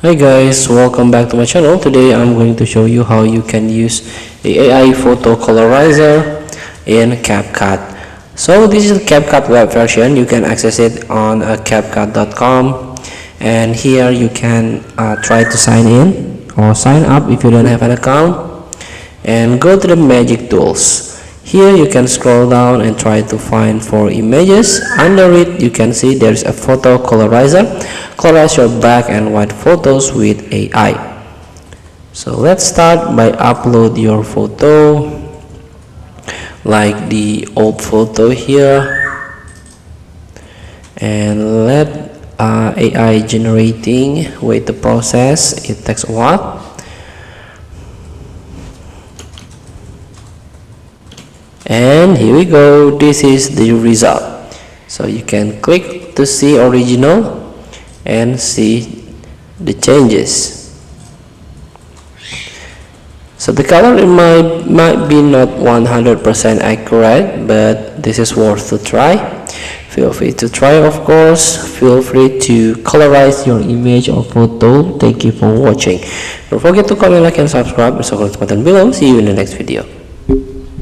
Hi guys, welcome back to my channel. Today I'm going to show you how you can use the AI photo colorizer in CapCut. So this is the CapCut web version. You can access it on CapCut.com, and here you can try to sign in or sign up if you don't have an account, and go to the magic tools. Here you can scroll down and try to find for images. Under it you can see there's a photo colorizer. Colorize your black and white photos with AI. So let's start by upload your photo, like the old photo here, and let AI generating. Wait the process, it takes a while. And here we go, this is the result. So you can click to see original and see the changes. So the color might be not 100% accurate, but this is worth to try. Feel free to try, of course. Feel free to colorize your image or photo. Thank you for watching. Don't forget to comment, like, and subscribe. So click the button below. See you in the next video.